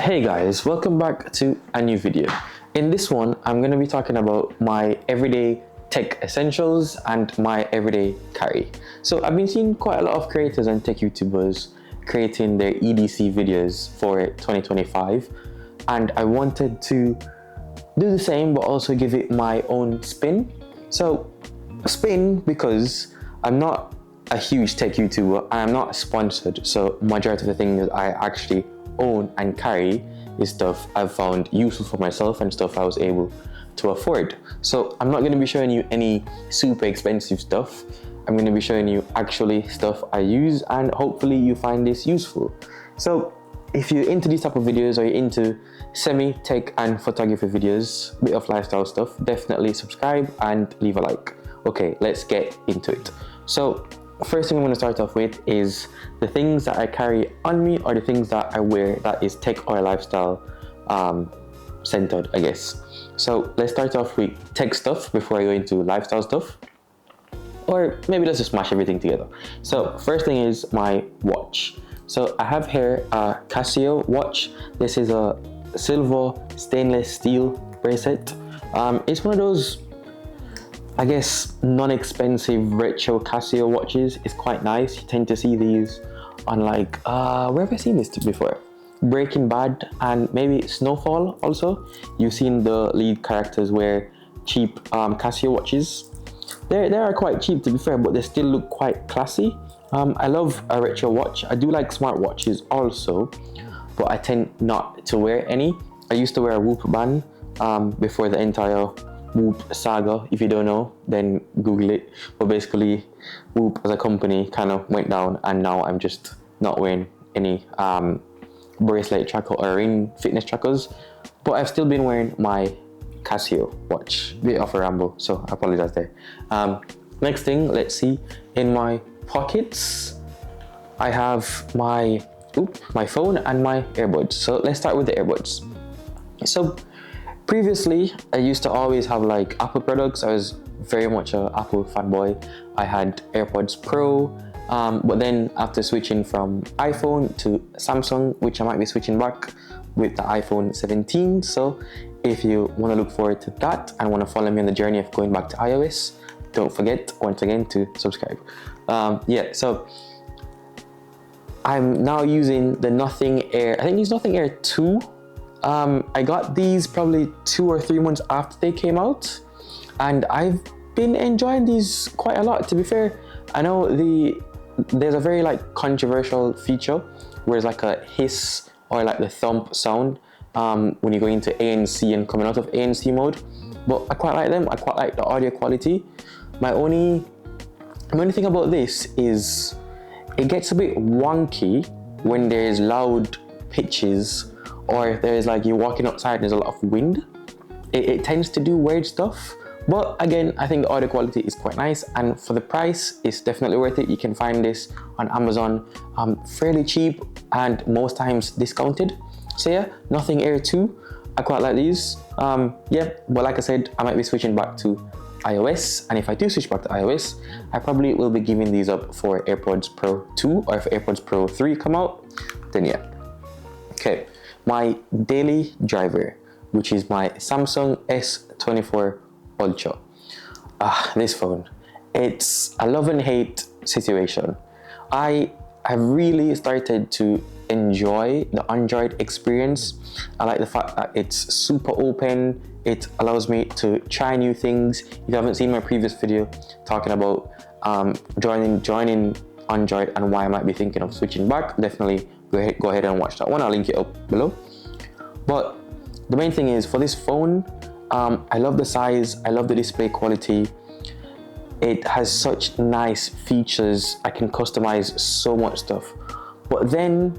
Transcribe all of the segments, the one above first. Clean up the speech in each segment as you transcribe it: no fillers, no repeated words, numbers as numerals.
Hey guys, welcome back to a new video. In this one, I'm going to be talking about my everyday tech essentials and my everyday carry. So I've been seeing quite a lot of creators and tech YouTubers creating their EDC videos for 2025, and I wanted to do the same but also give it my own spin. So spin because I'm not a huge tech YouTuber and I'm not sponsored, so majority of the things I actually own and carry is stuff I've found useful for myself and stuff I was able to afford. So I'm not going to be showing you any super expensive stuff. I'm going to be showing you actually stuff I use, and hopefully you find this useful. So if you're into these type of videos or you're into semi-tech and photography videos, bit of lifestyle stuff, definitely subscribe and leave a like. Okay, let's get into it. So first thing I'm going to start off with is the things that I carry on me, or the things that I wear that is tech or lifestyle centered, I guess. So let's start off with tech stuff before I go into lifestyle stuff, or maybe let's just smash everything together. So first thing is my watch. So I have here a Casio watch. This is a silver stainless steel bracelet. It's one of those, I guess, non-expensive retro Casio watches. It's quite nice. You tend to see these on like, where have I seen this before? Breaking Bad and maybe Snowfall also. You've seen the lead characters wear cheap Casio watches. They are quite cheap, to be fair, but they still look quite classy. I love a retro watch. I do like smart watches also, but I tend not to wear any. I used to wear a Whoop band before the entire Whoop saga. If you don't know, then Google it. But basically, Whoop as a company kind of went down, and now I'm just not wearing any bracelet tracker or ring fitness trackers. But I've still been wearing my Casio watch. Bit of a ramble, so I apologize there. Next thing, let's see. In my pockets, I have my phone and my earbuds. So let's start with the earbuds. So previously, I used to always have like Apple products. I was very much an Apple fanboy. I had AirPods Pro, but then after switching from iPhone to Samsung, which I might be switching back with the iPhone 17. So if you want to look forward to that and want to follow me on the journey of going back to iOS, don't forget once again to subscribe. So I'm now using the Nothing Air. I think it's Nothing Air 2. I got these probably 2 or 3 months after they came out, and I've been enjoying these quite a lot, to be fair. I know there's a very like controversial feature where it's like a hiss or like the thump sound when you go into ANC and coming out of ANC mode, but I quite like them. I quite like the audio quality. My only thing about this is it gets a bit wonky when there's loud pitches, or if there's like you're walking outside and there's a lot of wind. It tends to do weird stuff. But again, I think the audio quality is quite nice, and for the price, it's definitely worth it. You can find this on Amazon fairly cheap and most times discounted. So yeah, Nothing Air 2. I quite like these. But like I said, I might be switching back to iOS, and if I do switch back to iOS, I probably will be giving these up for AirPods Pro 2, or if AirPods Pro 3 come out, then yeah. Okay, my daily driver, which is my Samsung S24 Ultra. This phone, it's a love and hate situation. I have really started to enjoy the Android experience. I like the fact that it's super open. It allows me to try new things. If you haven't seen my previous video talking about joining Android and why I might be thinking of switching back, definitely go ahead and watch that one. I'll link it up below. But the main thing is, for this phone, I love the size, I love the display quality. It has such nice features. I can customize so much stuff. But then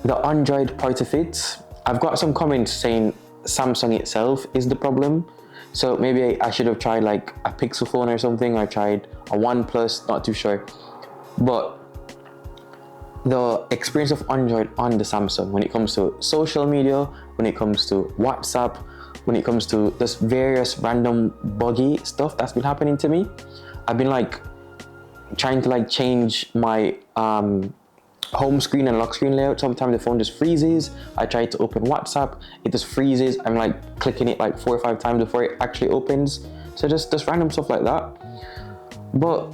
the Android part of it, I've got some comments saying Samsung itself is the problem. So maybe I should have tried like a Pixel phone or something, or tried a OnePlus, not too sure. But the experience of Android on the Samsung, when it comes to social media, when it comes to WhatsApp, when it comes to just various random buggy stuff that's been happening to me, I've been like trying to like change my home screen and lock screen layout. Sometimes the phone just freezes. I try to open WhatsApp, it just freezes. I'm like clicking it like 4 or 5 times before it actually opens. So just random stuff like that. But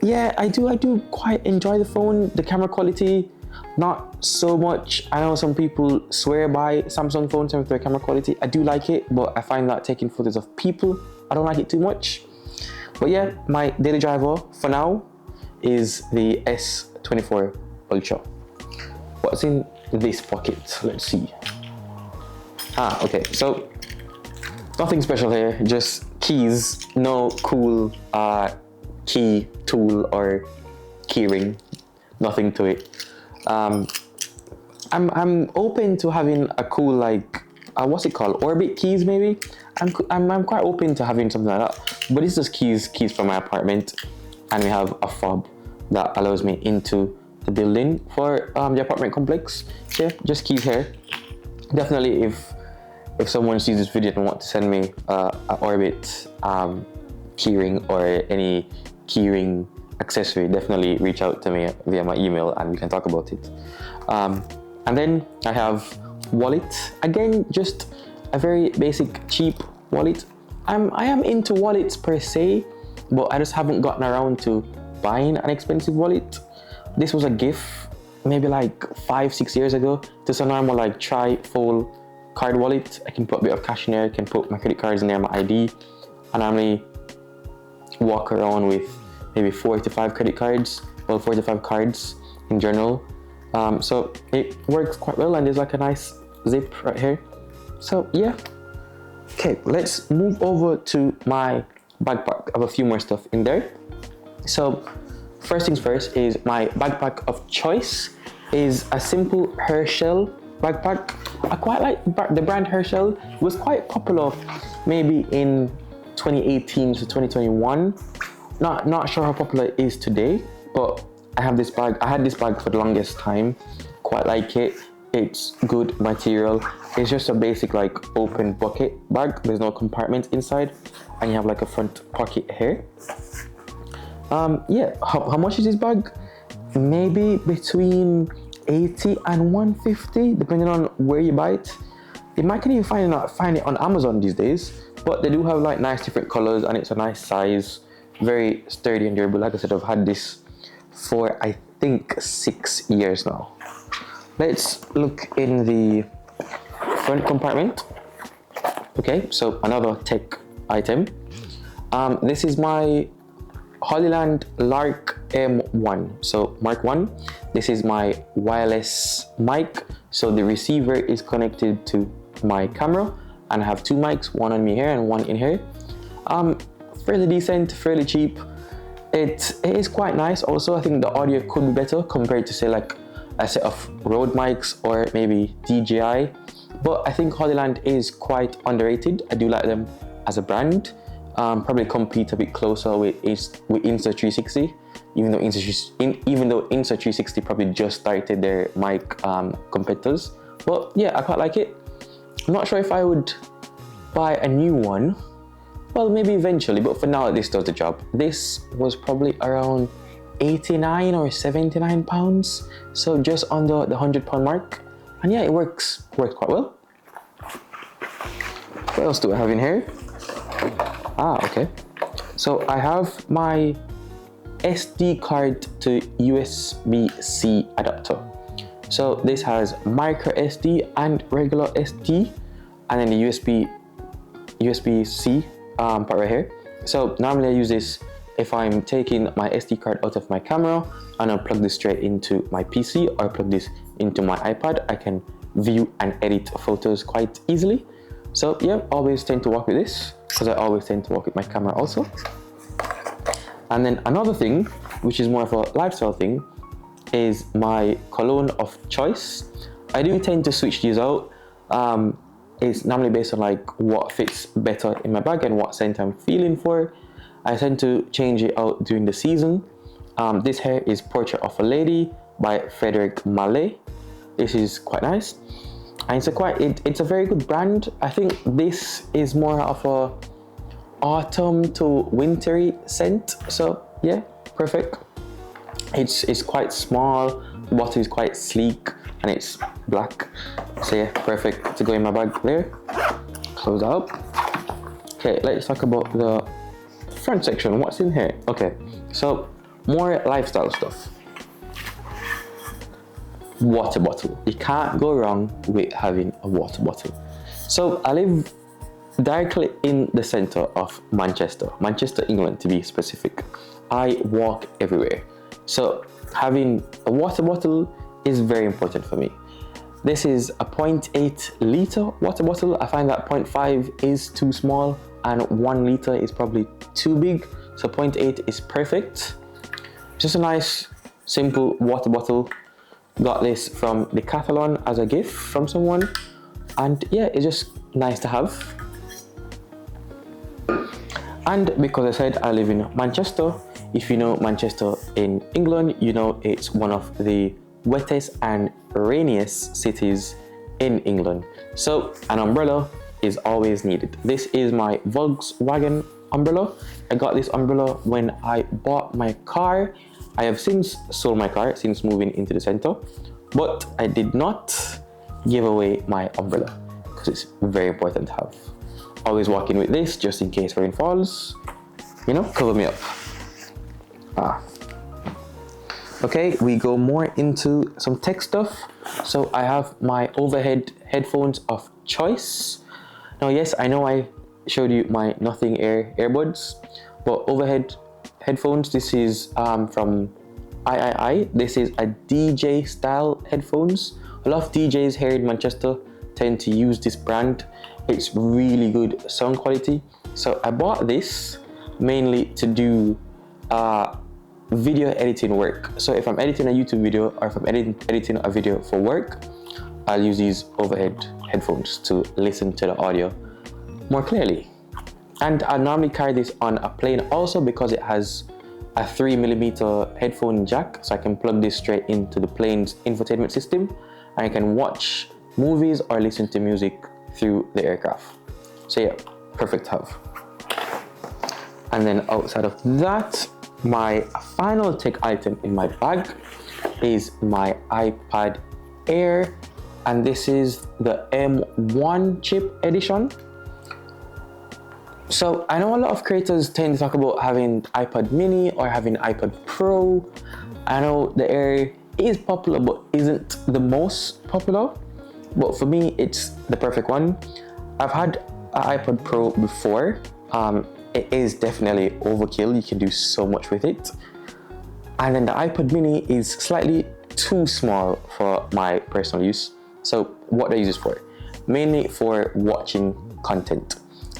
yeah, I do quite enjoy the phone. The camera quality, not so much. I know some people swear by Samsung phones with their camera quality. I do like it, but I find that taking photos of people, I don't like it too much. But yeah, my daily driver for now is the S24 Ultra. What's in this pocket? Let's see. Okay, so nothing special here, just keys. No cool key tool or key ring, nothing to it. I'm open to having a cool, like what's it called, orbit keys maybe. I'm quite open to having something like that, but it's just keys from my apartment, and we have a fob that allows me into the building for the apartment complex. So yeah, just keys here. Definitely, if someone sees this video and want to send me a orbit keyring or any keyring accessory, definitely reach out to me via my email and we can talk about it. And then I have wallet. Again, just a very basic, cheap wallet. I am into wallets per se, but I just haven't gotten around to buying an expensive wallet. This was a gift maybe like 5-6 years ago. Just a normal like tri-fold card wallet. I can put a bit of cash in there, I can put my credit cards in there, my ID. I normally walk around with maybe 4 to 5 credit cards, well, 4 to 5 cards in general. So it works quite well, and there's like a nice zip right here. So yeah. Okay, let's move over to my backpack. I have a few more stuff in there. So first things first is my backpack of choice is a simple Herschel backpack. I quite like the brand Herschel. It was quite popular maybe in 2018 to 2021. Not sure how popular it is today, but I have this bag. I had this bag for the longest time. Quite like it. It's good material. It's just a basic like open bucket bag. There's no compartment inside, and you have like a front pocket here. Yeah, how much is this bag? Maybe between 80 and 150, depending on where you buy it. You might can even find it on Amazon these days, but they do have like nice different colors, and it's a nice size, very sturdy and durable. Like I said, I've had this for I think 6 years now. Let's look in the front compartment. Okay, so another tech item. This is my Hollyland Lark M1, so Mark 1. This is my wireless mic, so the receiver is connected to my camera, and I have 2 mics, one on me here and one in here. Fairly decent, fairly cheap. It is quite nice. Also, I think the audio could be better compared to say like a set of Rode mics or maybe DJI, but I think Hollyland is quite underrated. I do like them as a brand. Probably compete a bit closer with Insta360, even though Insta360 probably just started their mic competitors. But yeah, I quite like it. I'm not sure if I would buy a new one. Well, maybe eventually, but for now this does the job. This was probably around 89 or 79 pounds, so just under the £100 mark, and yeah, it works quite well. What else do I have in here? Okay, so I have my SD card to USB-C adapter. So this has micro SD and regular SD, and then the USB-C part right here. So normally I use this if I'm taking my SD card out of my camera and I'll plug this straight into my PC or plug this into my iPad. I can view and edit photos quite easily. So yeah, always tend to work with this because I always tend to work with my camera also. And then another thing, which is more of a lifestyle thing, is my cologne of choice. I do tend to switch these out. It's normally based on like what fits better in my bag and what scent I'm feeling for. I tend to change it out during the season. This here is Portrait of a Lady by Frederic Mallet. This is quite nice, and it's a very good brand. I think this is more of a autumn to wintry scent, so yeah, perfect. It's quite small, the bottle is quite sleek, and it's black. So yeah, perfect to go in my bag there. Close up. Okay, let's talk about the front section. What's in here? Okay, so more lifestyle stuff. Water bottle. You can't go wrong with having a water bottle. So I live directly in the center of Manchester, England to be specific. I walk everywhere. So having a water bottle is very important for me. This is a 0.8 liter water bottle. I find that 0.5 is too small and 1 liter is probably too big. So 0.8 is perfect. Just a nice, simple water bottle. Got this from Decathlon as a gift from someone. And yeah, it's just nice to have. And because I said I live in Manchester, if you know Manchester in England, you know it's one of the wettest and rainiest cities in England. So an umbrella is always needed. This is my Volkswagen umbrella. I got this umbrella when I bought my car. I have since sold my car since moving into the center, but I did not give away my umbrella because it's very important to have. Always walking with this just in case rain falls, you know, cover me up. Okay, we go more into some tech stuff. So I have my overhead headphones of choice. Now, yes, I know I showed you my Nothing Air earbuds, but overhead headphones, this is from III. This is a DJ style headphones. A lot of DJs here in Manchester tend to use this brand. It's really good sound quality. So I bought this mainly to do video editing work. So if I'm editing a YouTube video or if I'm editing a video for work, I'll use these overhead headphones to listen to the audio more clearly. And I normally carry this on a plane also because it has a 3mm headphone jack, so I can plug this straight into the plane's infotainment system and I can watch movies or listen to music through the aircraft. So yeah, perfect to have. And then outside of that, my final tech item in my bag is my iPad Air, and this is the M1 chip edition. So I know a lot of creators tend to talk about having iPad mini or having iPad Pro. I know the Air is popular but isn't the most popular, but for me it's the perfect one. I've had an iPad Pro before. It is definitely overkill. You can do so much with it. And then the iPad mini is slightly too small for my personal use. So what do I use this for? Mainly for watching content.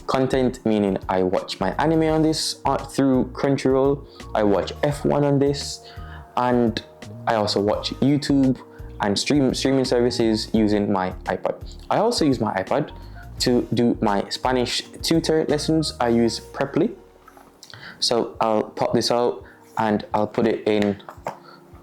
Content meaning I watch my anime on this through Crunchyroll. I watch F1 on this, and I also watch YouTube and streaming services using my iPad. I also use my iPad to do my Spanish tutor lessons. I use Preply. So I'll pop this out and I'll put it in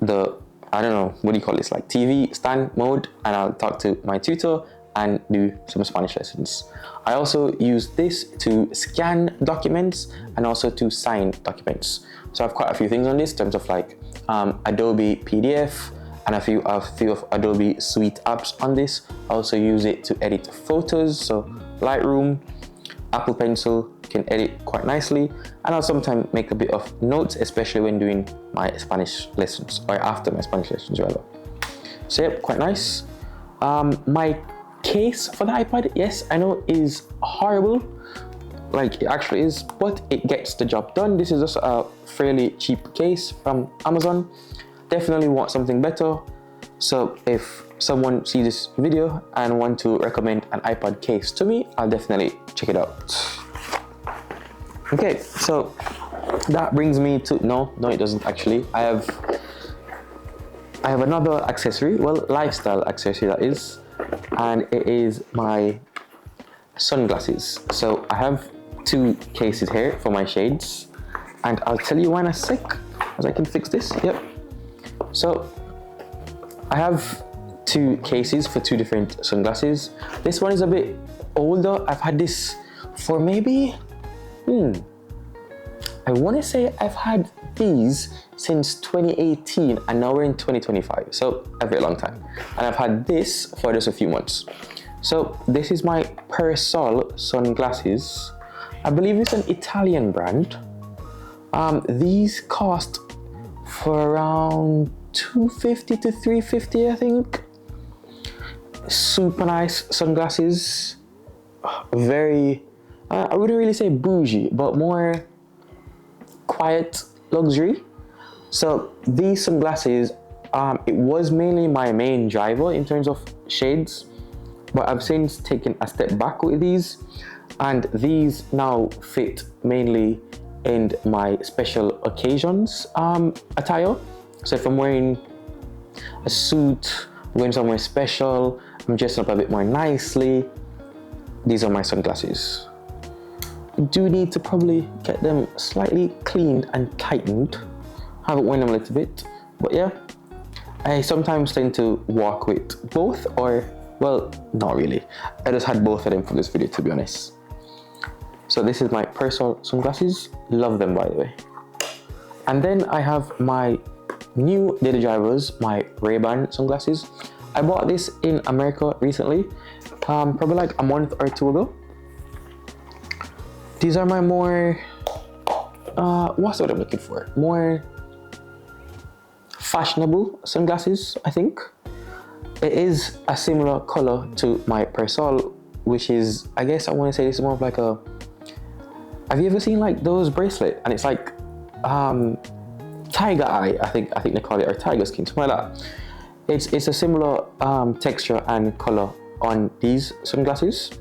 the, I don't know, what do you call this, like TV stand mode, and I'll talk to my tutor and do some Spanish lessons. I also use this to scan documents and also to sign documents. So I have quite a few things on this in terms of like Adobe PDF and a few of Adobe Suite apps on this. I also use it to edit photos, so Lightroom, Apple Pencil can edit quite nicely, and I'll sometimes make a bit of notes, especially when doing my Spanish lessons, or after my Spanish lessons rather. So yeah, quite nice. My case for the iPad, yes, I know is horrible, like it actually is, but it gets the job done. This is just a fairly cheap case from Amazon. Definitely want something better. So if someone sees this video and want to recommend an iPad case to me, I'll definitely check it out. Okay, so that brings me to, no it doesn't actually. I have another accessory, well, lifestyle accessory that is, and it is my sunglasses. So I have two cases here for my shades, and I'll tell you why in a sec, as I can fix this. Yep. So I have two cases for two different sunglasses. This one is a bit older. I've had this for maybe I want to say I've had these since 2018 and now we're in 2025, so a very long time. And I've had this for just a few months. So this is my Parasol sunglasses. I believe it's an Italian brand. These cost for around $250 to $350, I think. Super nice sunglasses. Very, I wouldn't really say bougie, but more quiet luxury. So these sunglasses, it was mainly my main driver in terms of shades, but I've since taken a step back with these, and these now fit mainly in my special occasions attire. So if I'm wearing a suit, going somewhere special, I'm dressing up a bit more nicely, these are my sunglasses. I do need to probably get them slightly cleaned and tightened. I haven't worn them a little bit, but yeah, I sometimes tend to walk with both, or well, not really. I just had both of them for this video, to be honest. So this is my Parasol sunglasses. Love them, by the way. And then I have my new daily drivers, my Ray-Ban sunglasses. I bought this in America recently, probably like a month or two ago. These are my more, what's what I'm looking for? More fashionable sunglasses, I think. It is a similar color to my Parasol, which is, I guess I want to say this is more of like a, have you ever seen like those bracelets? And it's like tiger eye, I think they call it, or tiger skin, something like that. It's a similar texture and color on these sunglasses.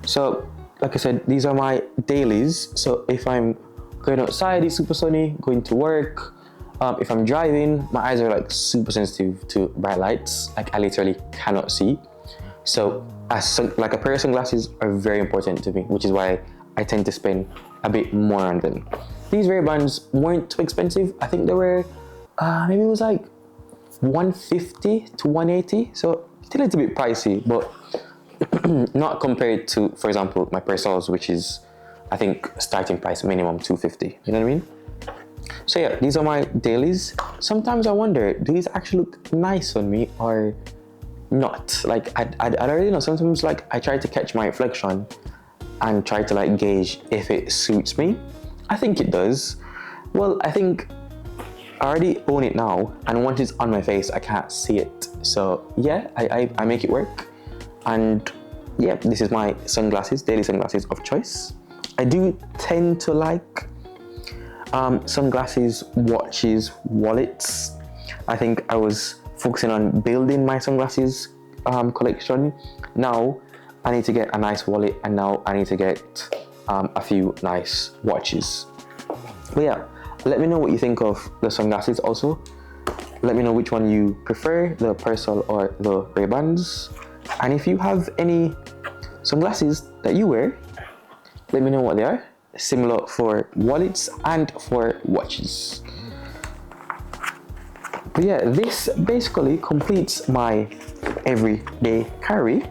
So like I said, these are my dailies. So if I'm going outside, it's super sunny, going to work, if I'm driving, my eyes are like super sensitive to bright lights, like I literally cannot see. So like a pair of sunglasses are very important to me, which is why I tend to spend a bit more on them. These Ray-Bans weren't too expensive. I think they were, maybe it was like $150 to $180. So it's a little bit pricey, but not compared to, for example, my Parasols, which is, I think, starting price minimum $250. You know what I mean? So yeah, these are my dailies. Sometimes I wonder, do these actually look nice on me or not? Like, I don't really know. Sometimes like I try to catch my reflection and try to like gauge if it suits me. I think it does. Well, I think I already own it now, and once it's on my face, I can't see it. So yeah, I make it work. And yeah, this is my sunglasses, daily sunglasses of choice. I do tend to like sunglasses, watches, wallets. I think I was focusing on building my sunglasses collection. Now I need to get a nice wallet, and now I need to get a few nice watches. But yeah, let me know what you think of the sunglasses also. Let me know which one you prefer, the Parasol or the Ray-Bans. And if you have any sunglasses that you wear, let me know what they are. Similar for wallets and for watches. But yeah, this basically completes my everyday carry.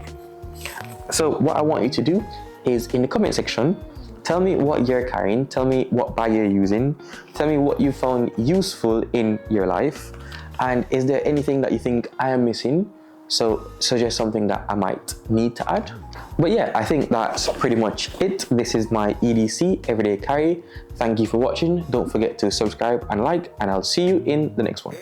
So what I want you to do is in the comment section, tell me what you're carrying, tell me what bag you're using, tell me what you found useful in your life, and is there anything that you think I am missing? So suggest something that I might need to add. But yeah, I think that's pretty much it. This is my EDC everyday carry. Thank you for watching. Don't forget to subscribe and like, and I'll see you in the next one.